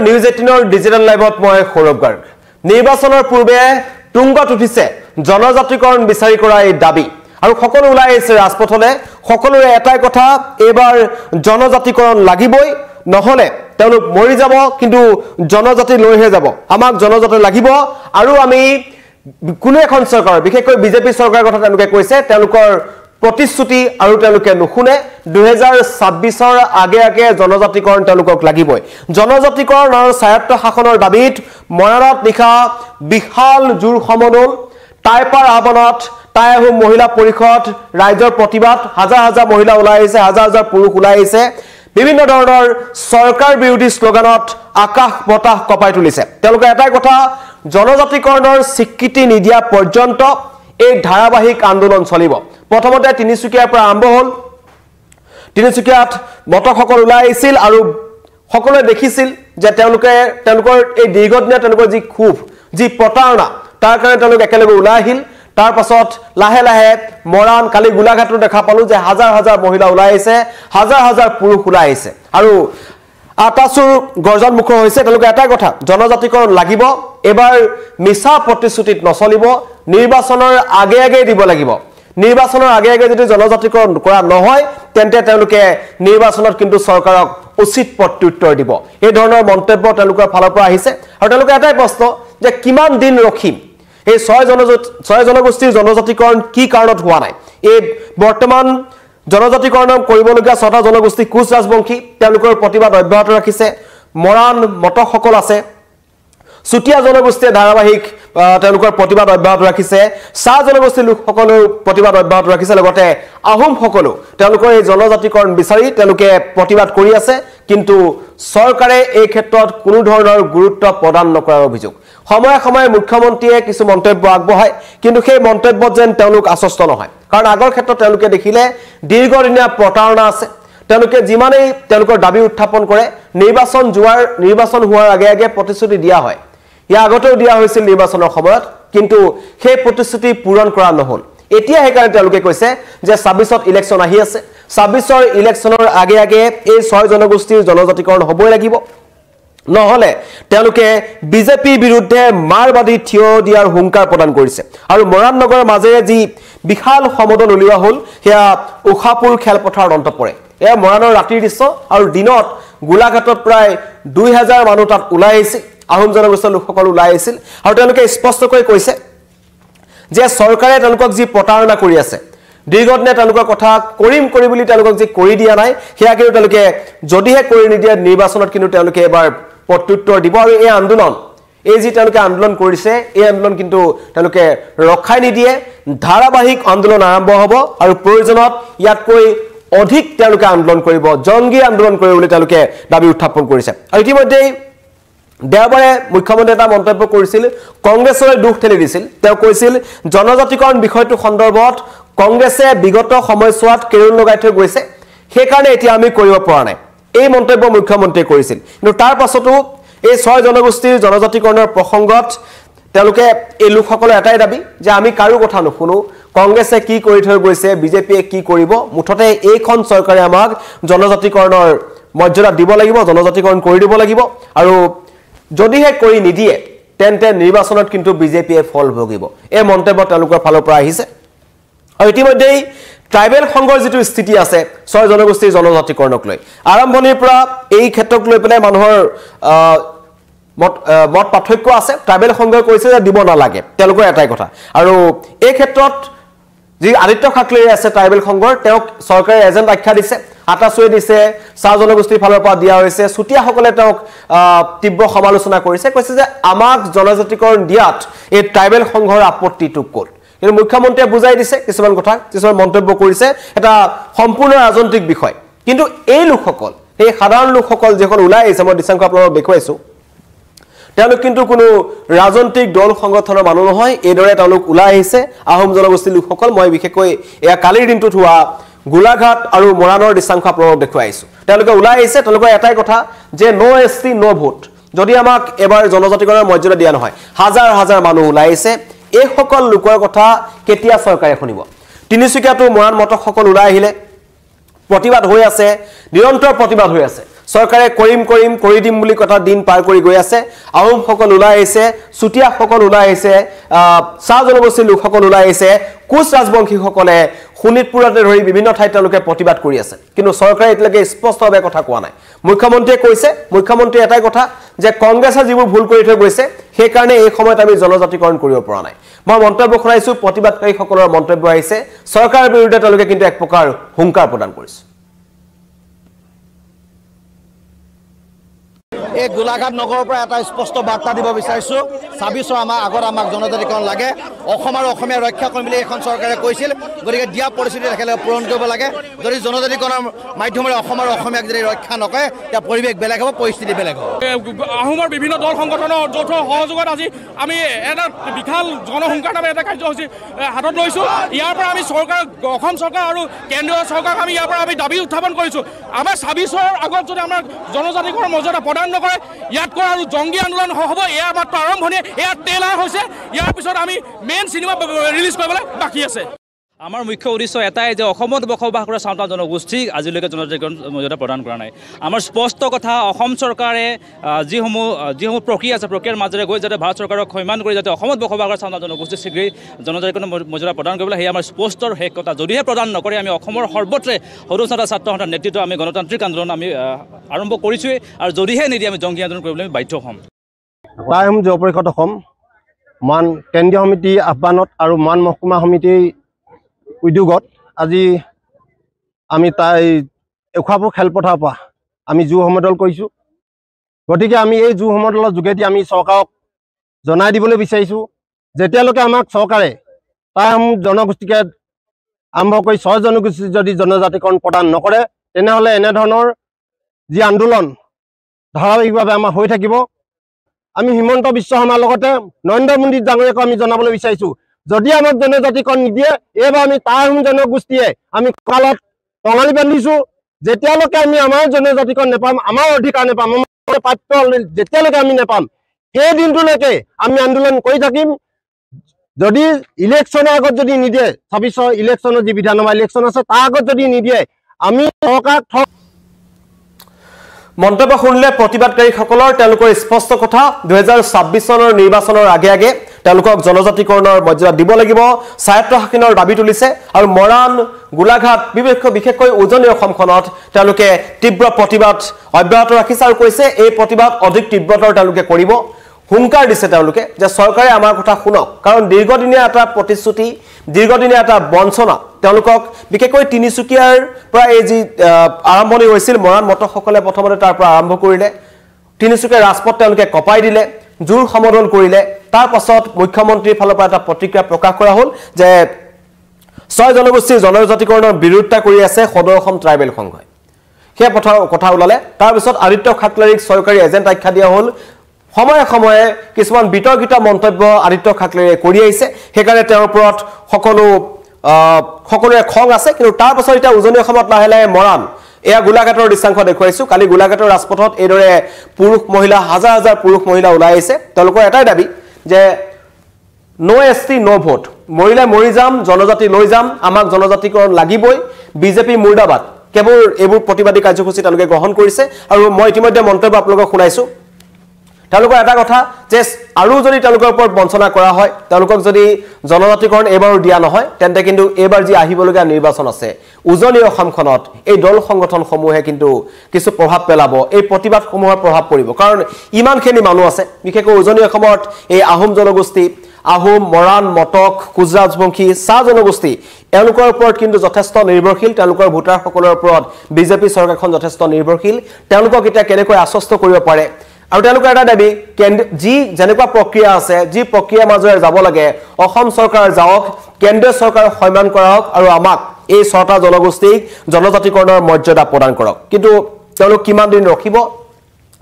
news 18 digital লাইভত মই সৌৰভ গাৰ্গ নিৰ্বাচনৰ পূৰ্বে তুংগত উঠিছে জনজাতিকৰণ বিচাৰি কৰা এই দাবী আৰু সকলো ওলাই আহিছে ৰাজপথলৈ সকলোৰে এটাই কথা এবাৰ জনজাতিকৰণ লাগিবই নহলে তেওঁলোক মৰি যাব কিন্তু জনজাতি লৈহে যাব আমাক জনজাতি লাগিব আৰু আমি কোনো এখন চৰকাৰ বিশেষকৈ বিজেপি চৰকাৰৰ কথা তেওঁলোকে কৈছে তেওঁলোকৰ প্ৰতিশ্ৰুতি আৰু তেওঁলোকে নুশুনে 2026 ৰ আগে জনজাতিকৰণ তেওঁলোকক লাগিবই জনজাতিকৰণ আৰু স্বায়ত্ত শাসনৰ দাবীত মৰাণত নিশা বিশাল জোৰ সমদল টাইপাৰ আহ্বানত টাই আহোম মহিলা পৰিষদ ৰাজ্যৰ প্ৰতিবাদ হাজাৰ হাজাৰ মহিলা ওলাই আহিছে হাজাৰ হাজাৰ পুৰুষ ওলাই আহিছে বিভিন্ন ধৰণৰ চৰকাৰ বিৰোধী স্লোগানত আকাশ বতাহ কপাই তুলিছে তেওঁলোকে এটাই কথা জনজাতিকৰণৰ স্বীকৃতি নিদিয়া পৰ্যন্ত এই ধাৰাবাহিক আন্দোলন চলিব প্ৰথমতে তিনিচুকীয়াৰ পৰা আৰম্ভ হ'ল তিনিচুকীয়াত মটকসকল ওলাই আহিছিল আৰু সকলোৱে দেখিছিল যে তেওঁলোকৰ এই দীৰ্ঘদিনীয়া তেওঁলোকৰ যি ক্ষোভ যি প্ৰতাৰণা তাৰ কাৰণে তেওঁলোক একেলগে ওলাই আহিল তাৰ পাছত লাহে লাহে মৰাণ কালি গোলাঘাটত দেখা পালো যে হাজাৰ হাজাৰ মহিলা ওলাই আহিছে হাজাৰ হাজাৰ পুৰুষ ওলাই আহিছে আৰু আটাচুৰ গৰ্জন মুখ হৈছে তেওঁলোকে এটাই কথা জনজাতিকৰণ লাগিব এবাৰ মিছা প্ৰতিশ্ৰুতিত নচলিব নিৰ্বাচনৰ আগে দিব লাগিব নিৰ্বাচনৰ আগে যদি জনজাতিকৰণ কৰা নহয় তেন্তে তেওঁলোকে নিৰ্বাচনত কিন্তু চৰকাৰক উচিত প্ৰত্যুত্তৰ দিব এই ধৰণৰ মন্তব্য তেওঁলোকৰ ফালৰ পৰা আহিছে আৰু তেওঁলোকে এটাই প্ৰশ্ন যে কিমান দিন ৰখিম এই ছয় জনগোষ্ঠীৰ জনজাতিকৰণ কি কাৰণত হোৱা নাই এই বৰ্তমান জনজাতিকৰণ কৰিবলগীয়া ছটা জনগোষ্ঠী কোচ ৰাজবংশী তেওঁলোকৰ প্ৰতিবাদ অব্যাহত ৰাখিছে মৰাণ মটকসকল আছে চুতীয়া জনগোষ্ঠীয়ে ধাৰাবাহিক তেওঁলোকৰ প্ৰতিবাদ অব্যাহত ৰাখিছে চাহ জনগোষ্ঠীৰ লোকসকলেও প্ৰতিবাদ অব্যাহত ৰাখিছে লগতে আহোমসকলেও তেওঁলোকৰ এই জনজাতিকৰণ বিচাৰি তেওঁলোকে প্ৰতিবাদ কৰি আছে কিন্তু চৰকাৰে এই ক্ষেত্ৰত কোনো ধৰণৰ গুৰুত্ব প্ৰদান নকৰাৰ অভিযোগ সময়ে সময়ে মুখ্যমন্ত্ৰীয়ে কিছু মন্তব্য আগবঢ়ায় কিন্তু সেই মন্তব্যত যেন তেওঁলোক আশ্বস্ত নহয় কাৰণ আগৰ ক্ষেত্ৰত তেওঁলোকে দেখিলে দীৰ্ঘদিনীয়া প্ৰতাৰণা আছে তেওঁলোকে যিমানেই তেওঁলোকৰ দাবী উত্থাপন কৰে নিৰ্বাচন হোৱাৰ আগে প্ৰতিশ্ৰুতি দিয়া হয় ইয়া আগতেও দিয়া হৈছিল নিৰ্বাচনৰ সময়ত কিন্তু সেই প্ৰতিশ্ৰুতি পূৰণ কৰা নহল এতিয়া হেকাৰণে তেওঁলোকে কৈছে যে 26ত ইলেকশ্যন আহি আছে 26ৰ ইলেকশ্যনৰ আগে এই ছয় জনগোষ্ঠীৰ জনজাতিকৰণ হ'বই লাগিব নহলে তেওঁলোকে বিজেপি বিৰুদ্ধে মাৰবাদী থিয় দিয়াৰ হুংকাৰ প্ৰদান কৰিছে আৰু মৰাণ নগৰৰ মাজেৰে যি বিশাল সমদল উলিওৱা হ'ল হেয়া উখাপুৰ খেলপথাৰত অন্ত পৰে এয়া মৰাণৰ ৰাতিৰ দৃশ্য আৰু দিনত গোলাঘাটত প্ৰায় 2000 মানুহ তাত ওলাই আহিছিল আহোম জনগোষ্ঠীৰ লোকসকল ওলাই আহিছিল আৰু তেওঁলোকে স্পষ্টকৈ কৈছে যে চৰকাৰে তেওঁলোকক যি প্ৰতাৰণা কৰি আছে দীৰ্ঘদিনে তেওঁলোকৰ কথা কৰিম বুলি তেওঁলোকক যি কৰি দিয়া নাই হেয়া কিন্তু তেওঁলোকে যদিহে কৰি নিদিয়ে নিৰ্বাচনত কিন্তু তেওঁলোকে এবাৰ প্ৰত্যুত্তৰ দিব আৰু এই আন্দোলন এই যি তেওঁলোকে আন্দোলন কৰিছে এই আন্দোলন কিন্তু তেওঁলোকে ৰখাই নিদিয়ে ধাৰাবাহিক আন্দোলন আৰম্ভ হ'ব আৰু প্ৰয়োজনত ইয়াতকৈ অধিক তেওঁলোকে আন্দোলন কৰিব জংগী আন্দোলন কৰিব বুলি তেওঁলোকে দাবী উত্থাপন কৰিছে আৰু ইতিমধ্যে দেওবাৰে মুখ্যমন্ত্ৰী এটা মন্তব্য কৰিছিল কংগ্ৰেছৰ দুখ ঠেলি দিছিল তেওঁ কৈছিল জনজাতিকৰণ বিষয়টো সন্দৰ্ভত কংগ্ৰেছে বিগত সময়ছোৱাত কেৰুল লগাই থৈ গৈছে সেইকাৰণে এতিয়া আমি কৰিব পৰা নাই এই মন্তব্য মুখ্যমন্ত্ৰীয়ে কৰিছিল কিন্তু তাৰ পাছতো এই ছয় জনগোষ্ঠীৰ জনজাতিকৰণৰ প্ৰসংগত তেওঁলোকে এই লোকসকলৰ এটাই দাবী যে আমি কাৰো কথা নুশুনো কংগ্ৰেছে কি কৰি থৈ গৈছে বিজেপিয়ে কি কৰিব মুঠতে এইখন চৰকাৰে আমাক জনজাতিকৰণৰ মৰ্যাদা দিব লাগিব জনজাতিকৰণ কৰি দিব লাগিব আৰু যদিহে কৰি নিদিয়ে তেন্তে নিৰ্বাচনত কিন্তু বিজেপিয়ে ফল ভোগিব এই মন্তব্য তেওঁলোকৰ ফালৰ পৰা আহিছে আৰু ইতিমধ্যে ট্ৰাইবেল সংঘৰ যেটো স্থিতি আছে ছয় জনগোষ্ঠীৰ জনজাতিকৰণক লৈ আৰম্ভণিৰ পৰা এই ক্ষেত্ৰক লৈ পেলাই মানুহৰ মত পাৰ্থক্য আছে ট্ৰাইবেল সংঘই কৈছে যে দিব নালাগে তেওঁলোকৰ এটাই কথা আৰু এই ক্ষেত্ৰত যি আদিত্য খাকলে আছে ট্ৰাইবেল সংঘৰ তেওঁক চৰকাৰে এজেণ্ট আখ্যা দিছে আটাচুৱে দিছে চাহ জনগোষ্ঠীৰ ফালৰ পৰা দিয়া হৈছে চুতীয়াসকলে তেওঁক তীব্ৰ সমালোচনা কৰিছে কৈছে যে আমাক জনজাতিকৰণ দিয়াত এই ট্ৰাইবেল সংঘৰ আপত্তিটো ক'ত কিন্তু মুখ্যমন্ত্ৰীয়ে বুজাই দিছে কিছুমান কথা কিছুমান মন্তব্য কৰিছে এটা সম্পূৰ্ণ ৰাজনৈতিক বিষয় কিন্তু এই লোকসকল এই সাধাৰণ লোকসকল যেখন ওলাই আহিছে মই দিশাংক আপোনালোকক দেখুৱাইছো তেওঁলোক কিন্তু কোনো ৰাজনৈতিক দল সংগঠনৰ মানুহ নহয় এইদৰে তেওঁলোক ওলাই আহিছে আহোম জনগোষ্ঠীৰ লোকসকল মই বিশেষকৈ এয়া কালিৰ দিনটোত হোৱা গোলাঘাট আৰু মৰাণৰ দিশাংক আপোনালোকক দেখুৱাইছো তেওঁলোকে ওলাই আহিছে তেওঁলোকৰ এটাই কথা যে নো এছটি নো ভোট যদি আমাক এবাৰ জনজাতিকৰণৰ মৰ্যাদা দিয়া নহয় হাজাৰ হাজাৰ মানুহ ওলাই আহিছে এই সকল লোকৰ কথা কেতিয়া চৰকাৰে শুনিব তিনিচুকীয়াটো মৰাণ মটকসকল ওলাই আহিলে প্ৰতিবাদ হৈ আছে নিৰন্তৰ প্ৰতিবাদ হৈ আছে চৰকাৰে কৰি দিম বুলি কথা দিন পাৰ কৰি গৈ আছে আহোমসকল ওলাই আহিছে চুতীয়াসকল ওলাই আহিছে চাহ জনগোষ্ঠীৰ লোকসকল ওলাই আহিছে কোচ ৰাজবংশীসকলে শোণিতপুৰতে ধৰি বিভিন্ন ঠাইত তেওঁলোকে প্ৰতিবাদ কৰি আছে কিন্তু চৰকাৰে এতিয়ালৈকে স্পষ্টভাৱে কথা কোৱা নাই মুখ্যমন্ত্ৰীয়ে কৈছে মুখ্যমন্ত্ৰী এটাই কথা যে কংগ্ৰেছে যিবোৰ ভুল কৰি থৈ গৈছে সেই কাৰণে এই সময়ত আমি জনজাতিকৰণ কৰিব পৰা নাই মই মন্তব্য শুনাইছো প্ৰতিবাদকাৰীসকলৰ মন্তব্য আহিছে চৰকাৰৰ বিৰুদ্ধে তেওঁলোকে কিন্তু এক প্ৰকাৰ হুংকাৰ প্ৰদান কৰিছে এই গোলাঘাট নগৰৰ পৰা এটা স্পষ্ট বাৰ্তা দিব বিচাৰিছো ২৬ আমাক জনজাতিকৰণ লাগে অসম আৰু অসমীয়া ৰক্ষা কৰিম বুলি এখন চৰকাৰে কৈছিল গতিকে দিয়া পৰিস্থিতি একেলগে পূৰণ কৰিব লাগে যদি জনজাতিকৰণৰ মাধ্যমেৰে অসম আৰু অসমীয়াক যদি ৰক্ষা নকৰে তেতিয়া পৰিৱেশ বেলেগ হ'ব পৰিস্থিতি বেলেগ হ'ব আহোমৰ বিভিন্ন দল সংগঠনৰ যৌথ সহযোগত আজি আমি এটা বিশাল জনসংখ্যাৰ নামে এটা কাৰ্যসূচী হাতত লৈছোঁ ইয়াৰ পৰা আমি চৰকাৰ অসম চৰকাৰ আৰু কেন্দ্ৰীয় চৰকাৰক আমি ইয়াৰ পৰা আমি দাবী উত্থাপন কৰিছোঁ আমাৰ ২৬ৰ আগত যদি আমাৰ জনজাতিকৰণৰ মৰ্যাদা প্ৰদান নকৰে ইয়াতকৈ আৰু জংগী আন্দোলন হ'ব এয়া মাত্ৰ আৰম্ভণি এয়া ট্ৰেইলাৰ হৈছে ইয়াৰ পিছত আমি মেইন চিনেমা ৰিলিজ কৰিবলৈ বাকী আছে আমাৰ মুখ্য উদ্দেশ্য এটাই যে অসমত বসবাস কৰা চাওতাল জনগোষ্ঠীক আজিলৈকে জনজাতিকৰণ মৰ্যাদা প্ৰদান কৰা নাই আমাৰ স্পষ্ট কথা অসম চৰকাৰে যিসমূহ প্ৰক্ৰিয়া আছে প্ৰক্ৰিয়াৰ মাজেৰে গৈ যাতে ভাৰত চৰকাৰক সন্মান কৰি যাতে অসমত বসবাস কৰা চাওতাল জনগোষ্ঠীক শীঘ্ৰেই জনজাতিকৰণ মৰ্যাদা প্ৰদান কৰিবলৈ সেয়া আমাৰ স্পষ্টৰ শেষ কথা যদিহে প্ৰদান নকৰে আমি অসমৰ সৰ্বত্ৰে সৰু ছাত্ৰ সন্থাৰ নেতৃত্ব আমি গণতান্ত্ৰিক আন্দোলন আমি আৰম্ভ কৰিছোঁৱেই আৰু যদিহে নিদিয়ে আমি জংগী আন্দোলন কৰিবলৈ আমি বাধ্য হ'ম আহোম যুৱ পৰিষদ অসম মান কেন্দ্ৰীয় সমিতি আহ্বানত আৰু মান মহকুমা সমিতিৰ উদ্যোগত আজি আমি তাই এখুৱাপুৰ খেলপথাৰৰ পৰা আমি যুৱ সমদল কৰিছোঁ গতিকে আমি এই যুৱ সমদলৰ যোগেদি আমি চৰকাৰক জনাই দিবলৈ বিচাৰিছোঁ যেতিয়ালৈকে আমাক চৰকাৰে তাই জনগোষ্ঠীকে আৰম্ভ কৰি ৬ জনগোষ্ঠী যদি জনজাতিকৰণ প্ৰদান নকৰে তেনেহ'লে এনেধৰণৰ যি আন্দোলন ধাৰাবাহিকভাৱে আমাৰ হৈ থাকিব আমি হিমন্ত বিশ্ব শৰ্মাৰ লগতে নৰেন্দ্ৰ মোদী ডাঙৰীয়াকো আমি জনাবলৈ বিচাৰিছোঁ যদি আমাক জনজাতিকৰণ নিদিয়ে এইবাৰ আমি তাই জনগোষ্ঠীয়ে আমি কঁকালত টঙালি বান্ধিছোঁ যেতিয়ালৈকে আমি আমাৰ জনজাতিকৰণ নেপাম আমাৰ অধিকাৰ নেপাম আমাৰ প্ৰাপ্য যেতিয়ালৈকে আমি নেপাম সেই দিনটোলৈকে আমি আন্দোলন কৰি থাকিম যদি ইলেকশ্যনৰ আগত যদি নিদিয়ে ২৬ৰ ইলেকশ্যনৰ যি বিধানসভা ইলেকশ্যন আছে তাৰ আগত যদি নিদিয়ে আমি চৰকাৰক মন্তব্য শুনিলে প্ৰতিবাদকাৰীসকলৰ তেওঁলোকৰ স্পষ্ট কথা ২০২৬ চনৰ নিৰ্বাচনৰ আগে আগে তেওঁলোকক জনজাতিকৰণৰ মৰ্যাদা দিব লাগিব স্বায়ত্তশাসনৰ দাবী তুলিছে আৰু মৰাণ গোলাঘাট বিশেষকৈ উজনি অসমখনত তেওঁলোকে তীব্ৰ প্ৰতিবাদ অব্যাহত ৰাখিছে আৰু কৈছে এই প্ৰতিবাদ অধিক তীব্ৰতৰ তেওঁলোকে কৰিব হুংকাৰ দিছে তেওঁলোকে যে চৰকাৰে আমাৰ কথা শুনক কাৰণ দীৰ্ঘদিনীয়া এটা প্ৰতিশ্ৰুতি দীৰ্ঘদিনীয়া এটা বঞ্চনা তেওঁলোকক বিশেষকৈ তিনিচুকীয়াৰ পৰা এই যি আৰম্ভণি হৈছিল মৰাণ মটকসকলে প্ৰথমতে তাৰ পৰা আৰম্ভ কৰিলে তিনিচুকীয়া ৰাজপথ তেওঁলোকে কপাই দিলে জোৰ সমদল কৰিলে তাৰ পাছত মুখ্যমন্ত্ৰীৰ ফালৰ পৰা এটা প্ৰতিক্ৰিয়া প্ৰকাশ কৰা হ'ল যে ৬ জনগোষ্ঠীৰ জনজাতিকৰণৰ বিৰোধিতা কৰি আছে সদৌ অসম ট্ৰাইবেল সংঘই সেই কথা ওলালে তাৰপিছত আদিত্য খাকলাৰীক চৰকাৰী এজেণ্ট আখ্যা দিয়া হ'ল সময়ে সময়ে কিছুমান বিতৰ্কিত মন্তব্য আদিত্য খাকলাৰীয়ে কৰি আহিছে সেইকাৰণে তেওঁৰ ওপৰত সকলোৰে খং আছে কিন্তু তাৰ পাছত এতিয়া উজনি অসমত লাহে লাহে মৰাণ এয়া গোলাঘাটৰ দৃশ্যাংশ দেখুৱাইছো কালি গোলাঘাটৰ ৰাজপথত এইদৰে পুৰুষ মহিলা হাজাৰ হাজাৰ পুৰুষ মহিলা ওলাই আহিছে তেওঁলোকৰ এটাই দাবী যে নো এছটি নো ভোট মৰিলে মৰি যাম জনজাতি লৈ যাম আমাক জনজাতিকৰণ লাগিবই বিজেপি মুৰ্দাবাদ কেৱল এইবোৰ প্ৰতিবাদী কাৰ্যসূচী তেওঁলোকে গ্ৰহণ কৰিছে আৰু মই ইতিমধ্যে মন্তব্য আপোনালোকক শুনাইছো তেওঁলোকৰ এটা কথা যে আৰু যদি তেওঁলোকৰ ওপৰত বঞ্চনা কৰা হয় তেওঁলোকক যদি জনজাতিকৰণ এবাৰো দিয়া নহয় তেন্তে কিন্তু এবাৰ যি আহিবলগীয়া নিৰ্বাচন আছে উজনি অসমখনত এই দল সংগঠনসমূহে কিন্তু কিছু প্ৰভাৱ পেলাব এই প্ৰতিবাদসমূহৰ প্ৰভাৱ পৰিব কাৰণ ইমানখিনি মানুহ আছে বিশেষকৈ উজনি অসমত এই আহোম জনগোষ্ঠী আহোম মৰাণ মটক কোচ ৰাজবংশী চাহ জনগোষ্ঠী এওঁলোকৰ ওপৰত কিন্তু যথেষ্ট নিৰ্ভৰশীল তেওঁলোকৰ ভোটাৰসকলৰ ওপৰত বিজেপি চৰকাৰখন যথেষ্ট নিৰ্ভৰশীল তেওঁলোকক এতিয়া কেনেকৈ আশ্বস্ত কৰিব পাৰে আৰু তেওঁলোকৰ এটা দাবী যি যেনেকুৱা প্ৰক্ৰিয়া আছে যি প্ৰক্ৰিয়াৰ মাজেৰে যাব লাগে অসম চৰকাৰ যাওক কেন্দ্ৰীয় চৰকাৰক সন্মান কৰক আৰু আমাক এই ৬টা জনগোষ্ঠীক জনজাতিকৰণৰ মৰ্যাদা প্ৰদান কৰক কিন্তু তেওঁলোক কিমান দিন ৰখিব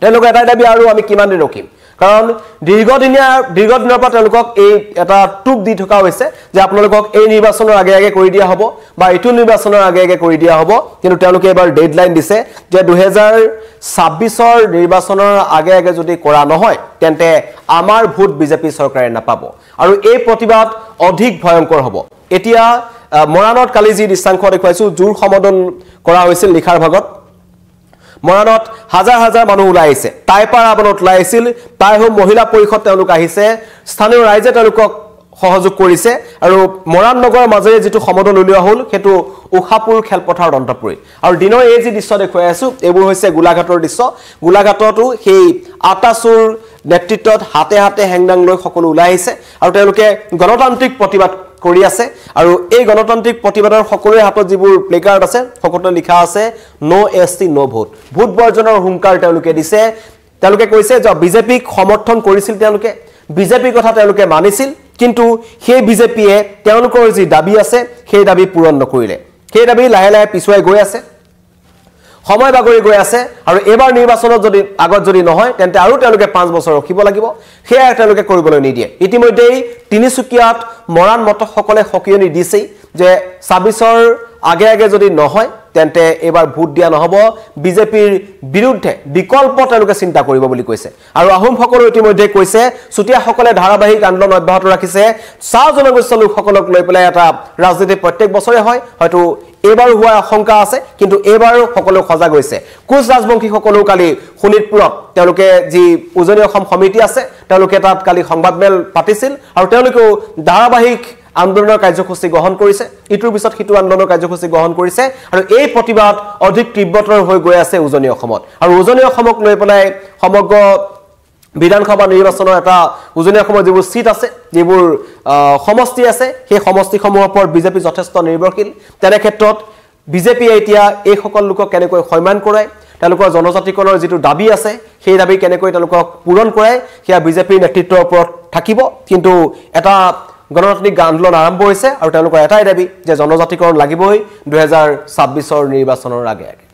তেওঁলোকৰ এটা দাবী আৰু আমি কিমান দিন ৰখিম কাৰণ দীৰ্ঘদিনৰ পৰা তেওঁলোকক এই এটা টুপ দি থকা হৈছে যে আপোনালোকক এই নিৰ্বাচনৰ আগে আগে কৰি দিয়া হ'ব বা এইটো নিৰ্বাচনৰ আগে আগে কৰি দিয়া হ'ব কিন্তু তেওঁলোকে এবাৰ ডেডলাইন দিছে যে ২০২৬ৰ নিৰ্বাচনৰ আগে আগে যদি কৰা নহয় তেন্তে আমাৰ ভোট বিজেপি চৰকাৰে নাপাব আৰু এই প্ৰতিবাদ অধিক ভয়ংকৰ হ'ব এতিয়া মৰাণত কালি যি দৃশ্যাংশ দেখুৱাইছো জোৰ সমদল কৰা হৈছিল নিশাৰ ভাগত মৰাণত হাজাৰ হাজাৰ মানুহ ওলাই আহিছে টাইপাৰ আবনত ওলাই আহিছিল টাইহোম মহিলা পৰিষদ তেওঁলোক আহিছে স্থানীয় ৰাইজে তেওঁলোকক সহযোগ কৰিছে আৰু মৰাণ নগৰৰ মাজেৰে যেটো সমদল উলিওৱা হ'ল হেতু উখাপুৰ খেলপথাৰ অন্তপুৰী আৰু দিনৰ এই যে দৃশ্য দেখুৱাই আছো এবোৰ হৈছে গোলাঘাটৰ দৃশ্য গোলাঘাটতো সেই আটাচুৰ নেতৃত্বত হাতে হাতে হেংদাং লৈ সকলো ওলাই আহিছে আৰু তেওঁলোকে গণতান্ত্ৰিক প্ৰতিবাদ কৰি আছে আৰু এই গণতান্ত্ৰিক প্ৰতিবাদৰ সকলোৰে হাতত যিবোৰ প্লেকাৰ্ড আছে সকলোতে লিখা আছে নো এছটি নো ভোট ভোট বৰ্জনৰ হুংকাৰ তেওঁলোকে দিছে তেওঁলোকে কৈছে যে বিজেপিক সমৰ্থন কৰিছিল তেওঁলোকে বিজেপিৰ কথা তেওঁলোকে মানিছিল কিন্তু সেই বিজেপিয়ে তেওঁলোকৰ যি দাবী আছে সেই দাবী পূৰণ নকৰিলে সেই দাবী লাহে লাহে পিছুৱাই গৈ আছে সময় বাগৰি গৈ আছে আৰু এবাৰ নিৰ্বাচনত যদি আগত যদি নহয় তেন্তে আৰু তেওঁলোকে 5 বছৰ ৰখিব লাগিব সেয়া তেওঁলোকে কৰিবলৈ নিদিয়ে ইতিমধ্যেই তিনিচুকীয়াত মৰাণ মতসকলে সকিয়নি দিছে যে 26ৰ আগে আগে যদি নহয় তেন্তে এবাৰ ভোট দিয়া নহব বিজেপিৰ বিৰুদ্ধে বিকল্প তেওঁলোকে চিন্তা কৰিব বুলি কৈছে আৰু আহোম সকলো ইতিমধ্যে কৈছে চুটিয়া সকলে ধাৰাবাহিক আন্দোলন অব্যাহত ৰাখিছে চাহ জনগোষ্ঠীৰ লোকসকলক লৈ পেলাই এটা ৰাজনীতি প্ৰত্যেক বছৰে হয় হয়তো এবাৰ হোৱাৰ আশংকা আছে কিন্তু এবাৰ সকলো সজাগ হৈছে কোচ ৰাজবংশী সকলো কালি শোণিতপুৰত তেওঁলোকে যি উজনি অসম সমিতি আছে তেওঁলোকে তাত কালি সংবাদমেল পাতিছিল আৰু তেওঁলোকেও ধাৰাবাহিক আন্দোলনৰ কাৰ্যসূচী গ্ৰহণ কৰিছে ইটোৰ পিছত হিটু আন্দোলনৰ কাৰ্যসূচী গ্ৰহণ কৰিছে আৰু এই প্ৰতিবাদ অধিক তীব্ৰতৰ হৈ গৈ আছে উজনি অসমত আৰু উজনি অসমক লৈ পেলাই সমগ্ৰ বিধানসভা নিৰ্বাচনৰ এটা উজনি অসমৰ যিবোৰ সিট আছে যিবোৰ সমষ্টি আছে সেই সমষ্টিসমূহৰ ওপৰত বিজেপি যথেষ্ট নিৰ্ভৰশীল তেনে ক্ষেত্ৰত বিজেপি এতিয়া এই সকল লোকক কেনেকৈ সন্মান কৰে তেওঁলোকৰ জনজাতিকৰণৰ যেটো দাবী আছে সেই দাবী কেনেকৈ তেওঁলোকক পূৰণ কৰে সেয়া বিজেপিৰ নেতৃত্বৰ ওপৰত থাকিব কিন্তু এটা গণতান্ত্ৰিক আন্দোলন আৰম্ভ হৈছে আৰু তেওঁলোকৰ এটাই দাবী যে জনজাতিকৰণ লাগিবই 2026ৰ নিৰ্বাচনৰ আগে আগে